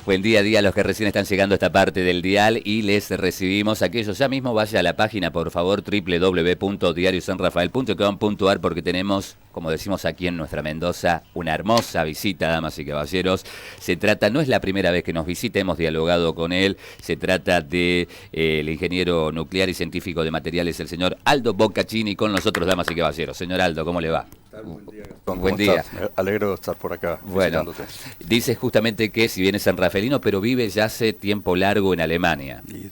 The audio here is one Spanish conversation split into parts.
Buen día a día a los que recién están llegando a esta parte del dial y les recibimos aquellos. Ya mismo vaya a la página, por favor, www.diariosanrafael.com.ar, porque tenemos, como decimos aquí en nuestra Mendoza, una hermosa visita, damas y caballeros. Se trata, no es la primera vez que nos visita, hemos dialogado con él. Se trata de el ingeniero nuclear y científico de materiales, el señor Aldo Boccaccini, con nosotros, damas y caballeros. Señor Aldo, ¿cómo le va? Buen día, Gastón. Buen día. Me alegro de estar por acá. Bueno, dices justamente que si bien es sanrafaelino, pero vive ya hace tiempo largo en Alemania. Y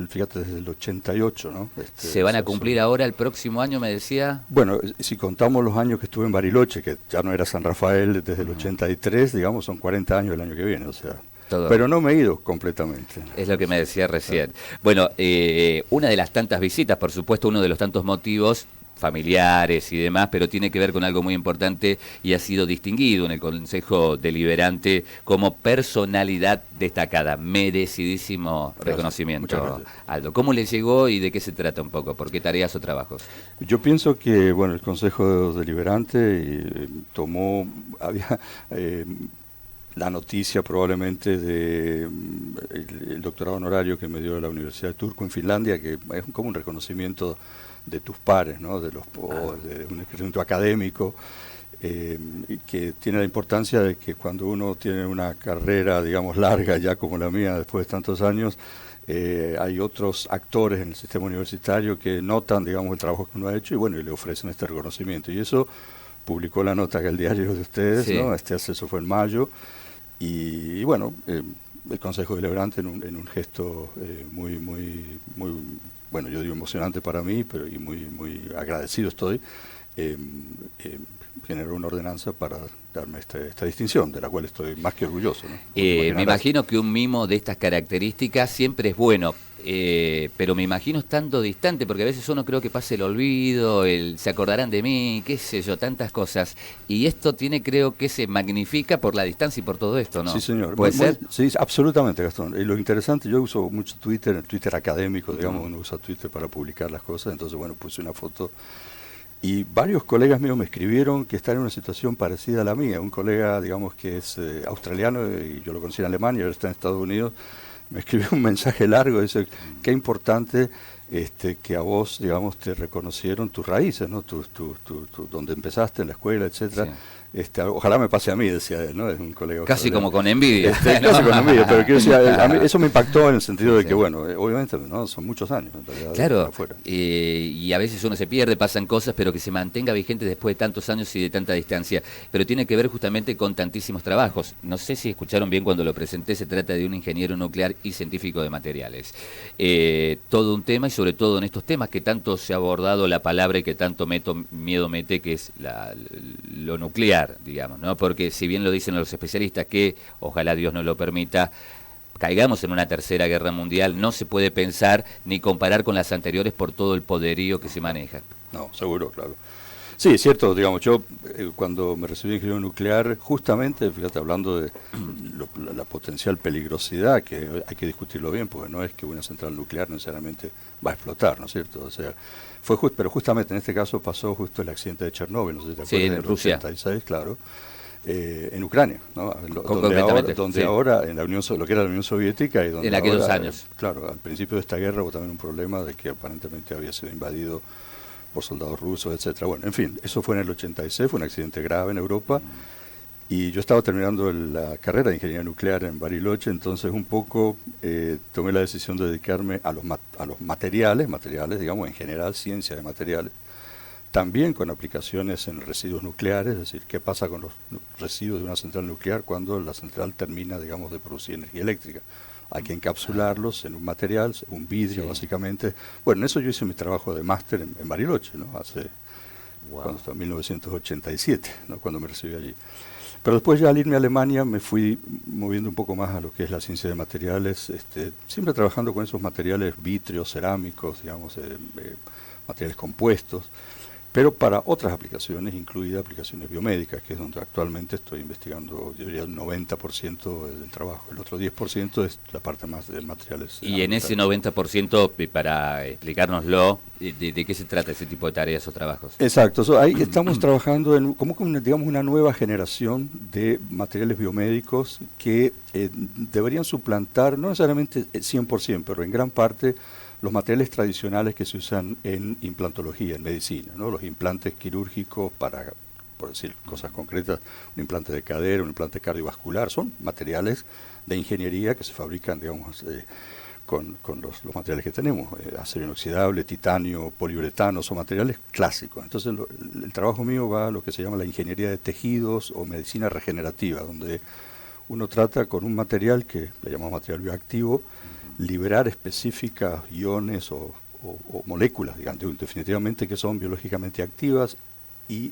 fíjate, desde el 88, ¿no? ¿Se van a cumplir ahora el próximo año, me decía? Bueno, si contamos los años que estuve en Bariloche, que ya no era San Rafael desde el 83, digamos, son 40 años el año que viene, o sea... Todo. Pero no me he ido completamente. Es lo que me decía recién. Bueno, una de las tantas visitas, por supuesto, uno de los tantos motivos familiares y demás, pero tiene que ver con algo muy importante y ha sido distinguido en el Consejo Deliberante como personalidad destacada. Merecidísimo reconocimiento, Aldo. ¿Cómo le llegó y de qué se trata un poco? ¿Por qué tareas o trabajos? Yo pienso que, bueno, el Consejo Deliberante tomó... la noticia probablemente de el doctorado honorario que me dio la Universidad de Turku en Finlandia, que es como un reconocimiento de tus pares, ¿no? De un reconocimiento académico, que tiene la importancia de que cuando uno tiene una carrera, digamos, larga ya como la mía, después de tantos años, hay otros actores en el sistema universitario que notan, digamos, el trabajo que uno ha hecho y bueno, y le ofrecen este reconocimiento. Y eso publicó la nota que el diario de ustedes, sí, ¿no? Eso fue en mayo. Y bueno, el Consejo Deliberante en un gesto muy, bueno, yo digo emocionante para mí, pero y muy agradecido estoy, generó una ordenanza para darme esta distinción, de la cual estoy más que orgulloso, ¿no? Me imagino que un mimo de estas características siempre es bueno, pero me imagino estando distante, porque a veces uno creo que pasa el olvido, se acordarán de mí, qué sé yo, tantas cosas. Y esto creo que se magnifica por la distancia y por todo esto, ¿no? Sí, señor. ¿Puede ser? Sí, absolutamente, Gastón. Y lo interesante, yo uso mucho Twitter, el Twitter académico, digamos, uno usa Twitter para publicar las cosas, entonces, bueno, puse una foto. Y varios colegas míos me escribieron que están en una situación parecida a la mía. Un colega, digamos, que es australiano, y yo lo conocí en Alemania, ahora está en Estados Unidos, me escribió un mensaje largo, dice, qué importante que a vos, digamos, te reconocieron tus raíces, ¿no? Donde empezaste, en la escuela, etcétera. Sí. Ojalá me pase a mí, decía él, ¿no? Es un colega casi como con envidia. ¿no? Casi con envidia, pero quiero decir, a mí eso me impactó en el sentido de que, bueno, obviamente, ¿no? Son muchos años, en realidad. Claro, y a veces uno se pierde, pasan cosas, pero que se mantenga vigente después de tantos años y de tanta distancia. Pero tiene que ver justamente con tantísimos trabajos. No sé si escucharon bien cuando lo presenté, se trata de un ingeniero nuclear y científico de materiales. Todo un tema, y sobre todo en estos temas que tanto se ha abordado la palabra y que tanto miedo mete, que es lo nuclear, digamos, ¿no? Porque si bien lo dicen los especialistas que, ojalá Dios no lo permita, caigamos en una tercera guerra mundial, no se puede pensar ni comparar con las anteriores por todo el poderío que se maneja. No, seguro, claro. Sí, es cierto, digamos, yo cuando me recibí en ingeniero nuclear, justamente, fíjate, hablando de la potencial peligrosidad, que hay que discutirlo bien, porque no es que una central nuclear necesariamente va a explotar, ¿no es cierto? O sea, pero justamente en este caso pasó justo el accidente de Chernóbil, no sé si te acuerdas, sí, en Rusia. 86, claro, en Ucrania, ¿no? donde ahora en la lo que era la Unión Soviética y donde en aquellos años. Claro, al principio de esta guerra hubo también un problema de que aparentemente había sido invadido por soldados rusos, etcétera. Bueno, en fin, eso fue en el 86, fue un accidente grave en Europa, y yo estaba terminando la carrera de ingeniería nuclear en Bariloche, entonces un poco tomé la decisión de dedicarme a los materiales, digamos, en general, ciencia de materiales, también con aplicaciones en residuos nucleares, es decir, qué pasa con los residuos de una central nuclear cuando la central termina, digamos, de producir energía eléctrica. Hay que encapsularlos en un material, un vidrio, sí, básicamente. Bueno, en eso yo hice mi trabajo de máster en Bariloche, ¿no? Cuando estaba en 1987, ¿no? Cuando me recibí allí. Pero después ya al irme a Alemania me fui moviendo un poco más a lo que es la ciencia de materiales, siempre trabajando con esos materiales vítreos, cerámicos, digamos, materiales compuestos. pero para otras aplicaciones, incluidas aplicaciones biomédicas, que es donde actualmente estoy investigando, yo diría, el 90% del trabajo. El otro 10% es la parte más de materiales. Y en ese 90%, para explicárnoslo, ¿de qué se trata ese tipo de tareas o trabajos? Exacto, ahí estamos trabajando en como digamos una nueva generación de materiales biomédicos que deberían suplantar, no necesariamente 100%, pero en gran parte los materiales tradicionales que se usan en implantología, en medicina, ¿no? Los implantes quirúrgicos para, por decir cosas concretas, un implante de cadera, un implante cardiovascular, son materiales de ingeniería que se fabrican, digamos, con los materiales que tenemos, acero inoxidable, titanio, poliuretano, son materiales clásicos. Entonces el trabajo mío va a lo que se llama la ingeniería de tejidos o medicina regenerativa, donde uno trata con un material que le llamamos material bioactivo, liberar específicas iones o moléculas, digamos, definitivamente que son biológicamente activas y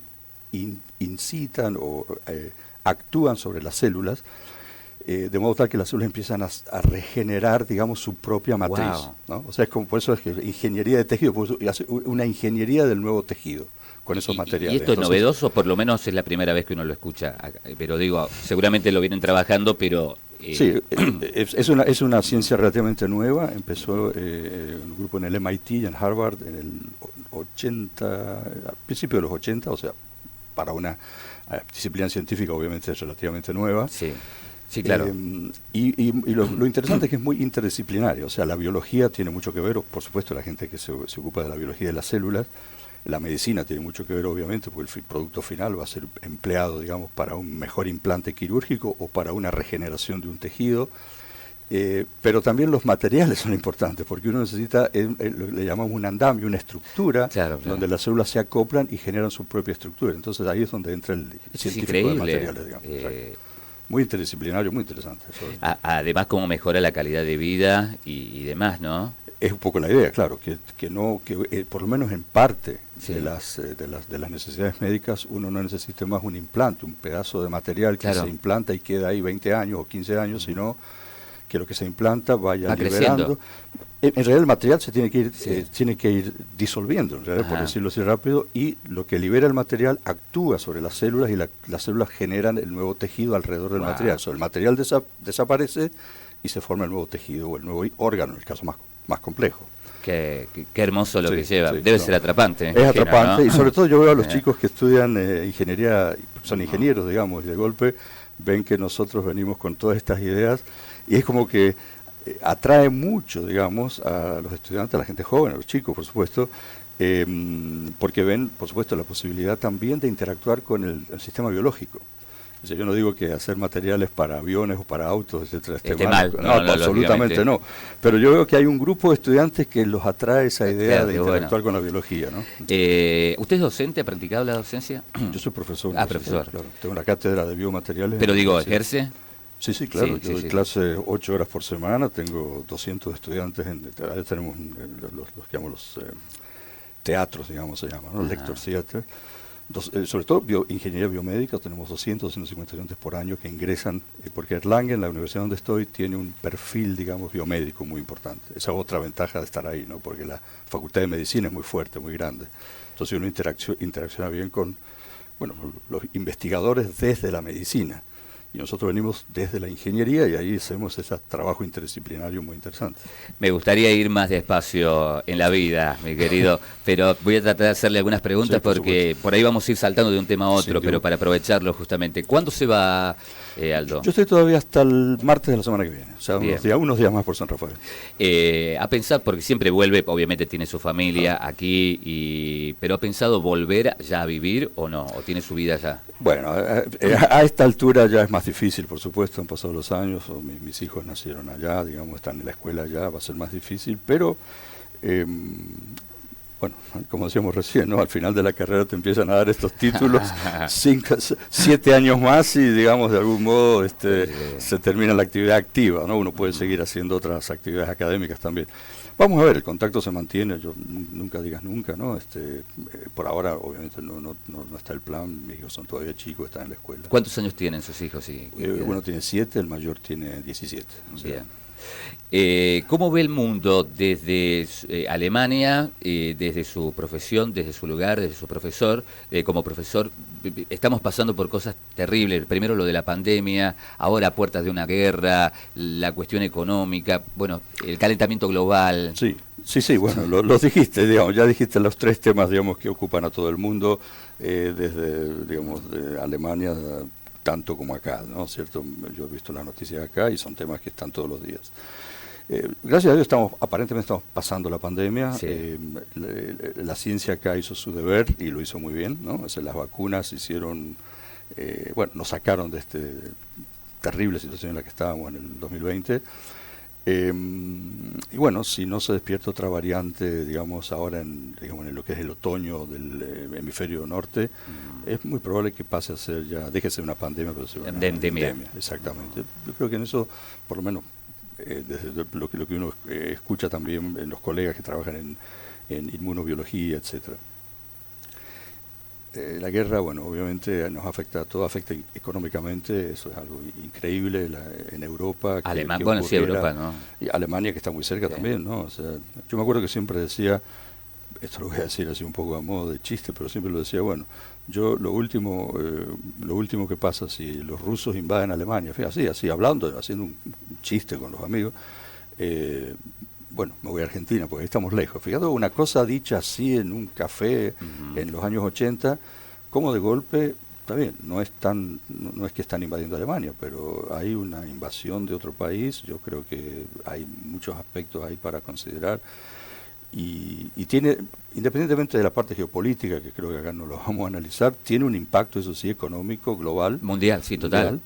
incitan o actúan sobre las células, de modo tal que las células empiezan a regenerar, digamos, su propia matriz. Wow. ¿No? O sea, por eso es que ingeniería de tejido, pues, hace una ingeniería del nuevo tejido con esos materiales. ¿Y esto es novedoso? Por lo menos es la primera vez que uno lo escucha, pero digo, seguramente lo vienen trabajando, pero... Sí, es una ciencia relativamente nueva. Empezó un grupo en el MIT y en Harvard en el 80, al principio de los 80, o sea, para una disciplina científica obviamente es relativamente nueva. Sí, sí, claro. Y lo interesante es que es muy interdisciplinario, o sea, la biología tiene mucho que ver, por supuesto la gente que se ocupa de la biología de las células, la medicina tiene mucho que ver obviamente, porque el producto final va a ser empleado, digamos, para un mejor implante quirúrgico o para una regeneración de un tejido, pero también los materiales son importantes, porque uno necesita, le llamamos un andamio, una estructura, claro. donde las células se acoplan y generan su propia estructura. Entonces ahí es donde entra el científico de materiales, digamos. Muy interdisciplinario, muy interesante. Además, cómo mejora la calidad de vida y demás, ¿no? Es un poco la idea, claro, que por lo menos en parte sí. de las necesidades médicas uno no necesite más un implante, un pedazo de material que se implanta y queda ahí 20 años o 15 años, sino que lo que se implanta vaya liberando. En realidad el material se tiene que ir disolviendo, en realidad, por decirlo así rápido, y lo que libera el material actúa sobre las células y las células generan el nuevo tejido alrededor del material. O sea, el material desaparece y se forma el nuevo tejido o el nuevo órgano, en el caso más complejo. Qué hermoso lo que lleva. Debe ser atrapante. Es atrapante, ¿no? Y sobre todo yo veo a los chicos que estudian ingeniería, son ingenieros, digamos, y de golpe ven que nosotros venimos con todas estas ideas y es como que atrae mucho, digamos, a los estudiantes, a la gente joven, a los chicos, por supuesto, porque ven, por supuesto, la posibilidad también de interactuar con el sistema biológico. O sea, yo no digo que hacer materiales para aviones o para autos, etcétera, esté mal. No, absolutamente no. Pero yo veo que hay un grupo de estudiantes que los atrae esa idea de interactuar con la biología, ¿no? ¿Usted es docente? ¿Ha practicado la docencia? Yo soy profesor. Profesor. Claro. Tengo una cátedra de biomateriales. Pero digo, ¿ejerce? Sí, claro. Yo doy clase 8 horas por semana, tengo 200 estudiantes, ahí tenemos los teatros, digamos, se llaman, ¿no? Lecture Theater. Sobre todo ingeniería biomédica, tenemos 250 estudiantes por año que ingresan, porque Erlangen, la universidad donde estoy, tiene un perfil, digamos, biomédico muy importante. Esa es otra ventaja de estar ahí, ¿no? Porque la facultad de medicina es muy fuerte, muy grande. Entonces uno interacciona bien con, los investigadores desde la medicina. Y nosotros venimos desde la ingeniería y ahí hacemos ese trabajo interdisciplinario muy interesante. Me gustaría ir más despacio en la vida, mi querido, pero voy a tratar de hacerle algunas preguntas porque por ahí vamos a ir saltando de un tema a otro, pero para aprovecharlo justamente. ¿Cuándo se va, Aldo? Yo estoy todavía hasta el martes de la semana que viene, o sea, unos días más por San Rafael. A pensar, porque siempre vuelve, obviamente tiene su familia aquí, pero ¿ha pensado volver ya a vivir o no? ¿O tiene su vida ya? Bueno, a esta altura ya es más difícil, por supuesto, han pasado los años, mis hijos nacieron allá, digamos, están en la escuela allá, va a ser más difícil, pero, como decíamos recién, ¿no? Al final de la carrera te empiezan a dar estos títulos, 7 años más y, digamos, de algún modo se termina la actividad activa, ¿no? Uno puede seguir haciendo otras actividades académicas también. Vamos a ver, el contacto se mantiene, yo nunca digas nunca, ¿no? Por ahora, obviamente, no está el plan, mis hijos son todavía chicos, están en la escuela. ¿Cuántos años tienen sus hijos? Uno tiene 7, el mayor tiene 17. Bien. ¿Cómo ve el mundo desde Alemania, desde su profesión, desde su lugar, desde su profesor? Como profesor, estamos pasando por cosas terribles. Primero lo de la pandemia, ahora a puertas de una guerra, la cuestión económica, bueno, el calentamiento global. Sí, bueno, los dijiste, digamos, ya dijiste los tres temas, digamos, que ocupan a todo el mundo, desde, digamos, de Alemania, tanto como acá, ¿no? ¿Cierto? Yo he visto las noticias acá y son temas que están todos los días. Gracias a Dios aparentemente estamos pasando la pandemia. Sí. La ciencia acá hizo su deber y lo hizo muy bien, ¿no? O sea, las vacunas hicieron, bueno, nos sacaron de esta terrible situación en la que estábamos en el 2020. Y bueno, si no se despierta otra variante, digamos, ahora digamos, en lo que es el otoño del hemisferio norte, es muy probable que pase a ser ya, deje de ser una pandemia, pero sea una endemia. Exactamente. Yo creo que en eso, por lo menos, desde lo que uno escucha también en los colegas que trabajan en inmunobiología, etcétera. La guerra, bueno, obviamente nos afecta, todo afecta económicamente, eso es algo increíble en Europa. Bueno, sí, Europa, ¿no? Y Alemania, que está muy cerca también, ¿no? O sea, yo me acuerdo que siempre decía, esto lo voy a decir así un poco a modo de chiste, pero siempre lo decía, bueno, yo lo último que pasa si los rusos invaden Alemania, fíjate, así hablando, haciendo un chiste con los amigos, bueno, me voy a Argentina porque ahí estamos lejos. Fíjate, una cosa dicha así en un café en los años 80, como de golpe, está bien, no es que están invadiendo Alemania, pero hay una invasión de otro país, yo creo que hay muchos aspectos ahí para considerar. Y tiene, independientemente de la parte geopolítica, que creo que acá no lo vamos a analizar, tiene un impacto, eso sí, económico, global. Mundial, sí, total.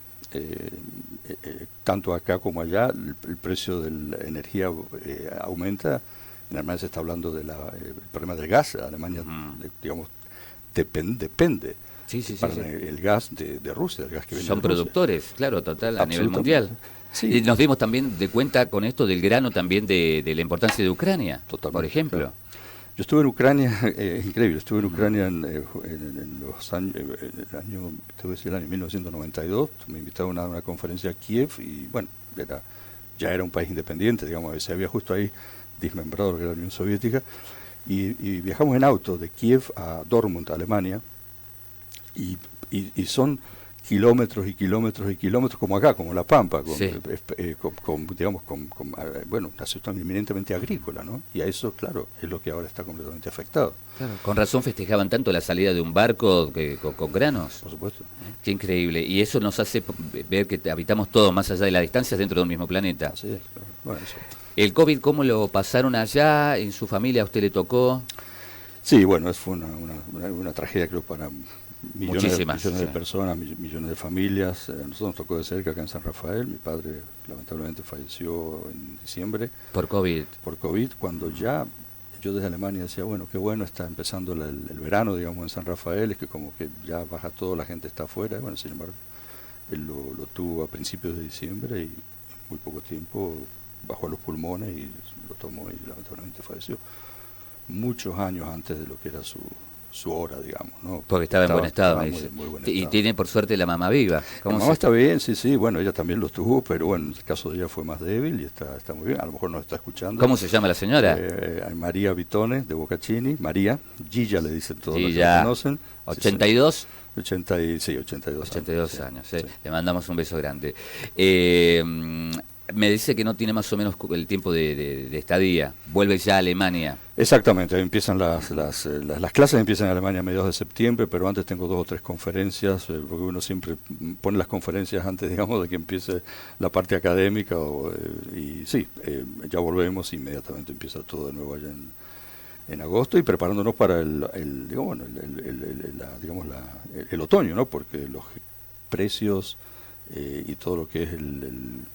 Tanto acá como allá, el precio de la energía aumenta. En Alemania se está hablando del problema del gas. Alemania, digamos, depende para el gas de Rusia, el gas que viene Son de Rusia. Productores, claro, total, a nivel mundial. Sí. Y nos dimos también de cuenta con esto del grano también de la importancia de Ucrania, por ejemplo. Claro. Yo estuve en Ucrania, increíble, estuve en Ucrania en los años, el año 1992, me invitaron a una conferencia a Kiev y bueno, ya era un país independiente, digamos, se había justo ahí desmembrado lo que era la Unión Soviética y viajamos en auto de Kiev a Dortmund, Alemania, y son kilómetros y kilómetros y kilómetros, como acá, como La Pampa, bueno, una situación eminentemente agrícola, ¿no? Y a eso, claro, es lo que ahora está completamente afectado. Claro. Con razón festejaban tanto la salida de un barco con granos. Por supuesto. Qué increíble. Y eso nos hace ver que habitamos todos, más allá de las distancias, dentro de un mismo planeta. Así es, claro. Bueno, eso. ¿El COVID cómo lo pasaron allá? ¿En su familia a usted le tocó? Sí, bueno, fue una tragedia, creo, para millones de personas, millones de familias. A nosotros nos tocó de cerca acá en San Rafael. Mi padre lamentablemente falleció en diciembre. Por COVID. Por COVID, cuando ya yo desde Alemania decía, bueno, qué bueno, está empezando el verano, digamos, en San Rafael, es que como que ya baja todo, la gente está afuera. Bueno, sin embargo, él lo tuvo a principios de diciembre y en muy poco tiempo bajó a los pulmones y lo tomó y lamentablemente falleció. Muchos años antes de lo que era su hora, digamos, ¿no? Porque estaba en buen estado, me dice. Muy buen y estado. tiene por suerte la mamá viva. La mamá está bien, sí, bueno, ella también lo tuvo, pero bueno, en el caso de ella fue más débil y está muy bien, a lo mejor nos está escuchando. ¿Cómo se llama la señora? María Vitone, de Bocaccini, María, Gilla le dicen todos los que la conocen. ¿82? 82 años. Sí. Le mandamos un beso grande. Me dice que no tiene más o menos el tiempo de estadía. Vuelve ya a Alemania. Exactamente, empiezan las clases empiezan en Alemania a mediados de septiembre, pero antes tengo 2 o 3 conferencias, porque uno siempre pone las conferencias antes, digamos, de que empiece la parte académica. Y sí, ya volvemos, inmediatamente empieza todo de nuevo allá en agosto y preparándonos para el otoño, ¿no? Porque los precios y todo lo que es el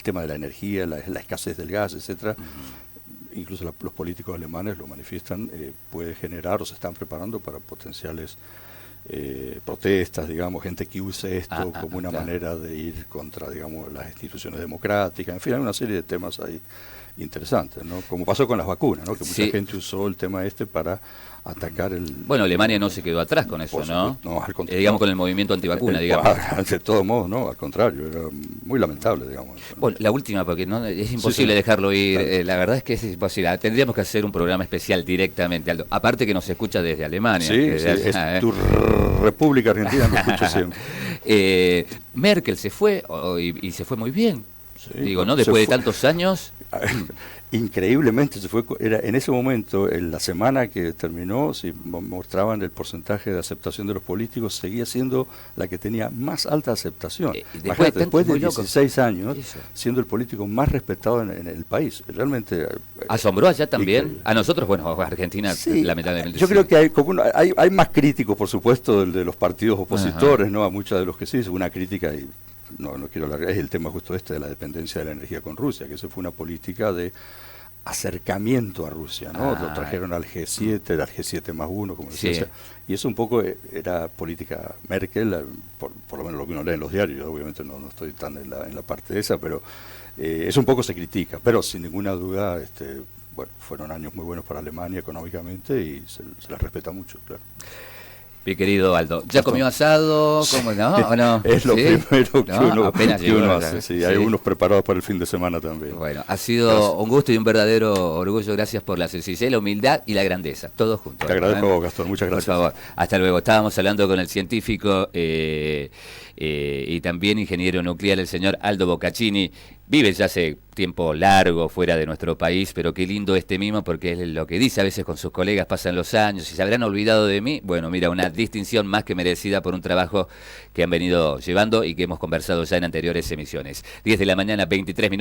tema de la energía, la escasez del gas, etcétera, incluso los políticos alemanes lo manifiestan, puede generar o se están preparando para potenciales protestas, digamos, gente que use esto como una manera de ir contra, digamos, las instituciones democráticas, en fin, hay una serie de temas ahí interesantes, ¿no? Como pasó con las vacunas, ¿no? Que mucha Sí. gente usó el tema este para atacar el... Bueno, Alemania no se quedó atrás con eso, Por ¿no? supuesto, no, al contrario. Digamos con el movimiento antivacuna, digamos. De todos modos, no, al contrario, era muy lamentable, digamos. Eso, ¿no? Bueno, la última, porque no es imposible Sí. dejarlo ir. Claro. La verdad es que es imposible. Tendríamos que hacer un programa especial directamente, Aldo. Aparte que nos escucha desde Alemania. Sí, desde sí, allá, es tu República Argentina, lo escucho siempre. Merkel se fue y se fue muy bien. Sí, Digo, ¿no? se Después de fue. tantos años. Increíblemente se fue, era en ese momento, en la semana que terminó, si mostraban el porcentaje de aceptación de los políticos, seguía siendo la que tenía más alta aceptación. Imagínate, después de 16 años, siendo el político más respetado en el país. Realmente... ¿Asombró allá también? Increíble. A nosotros, bueno, Argentina, sí, lamentablemente. yo sí. creo que hay más críticos, por supuesto, de los partidos opositores, ¿no? A muchos de los que sí, es una crítica y... No quiero alargar, es el tema justo este de la dependencia de la energía con Rusia, que eso fue una política de acercamiento a Rusia, ¿no? Lo trajeron al G7, al G7+1, como decía, Sí. y eso un poco era política Merkel, por lo menos lo que uno lee en los diarios, yo obviamente no estoy tan en la parte de esa, pero eso un poco se critica, pero sin ninguna duda, bueno, fueron años muy buenos para Alemania económicamente y se les respeta mucho, claro. Mi querido Aldo, ¿ya comió asado? ¿Cómo no? ¿O no? Es lo ¿Sí? primero que ¿No? uno, Apenas que llegó, uno ¿verdad? hace, sí. Sí. Hay unos preparados para el fin de semana también. Bueno, ha sido Gracias. un gusto y un verdadero orgullo. Gracias por la sencillez, la humildad y la grandeza. Todos juntos. Te agradezco a ¿eh? vos, Gastón. Muchas gracias. Por favor. Hasta luego. Estábamos hablando con el científico y también ingeniero nuclear, el señor Aldo Boccaccini. Vive ya hace tiempo largo fuera de nuestro país, pero qué lindo este mimo, porque es lo que dice a veces con sus colegas, pasan los años y se habrán olvidado de mí. Bueno, mira, una distinción más que merecida por un trabajo que han venido llevando y que hemos conversado ya en anteriores emisiones. 10 de la mañana, 23 minutos.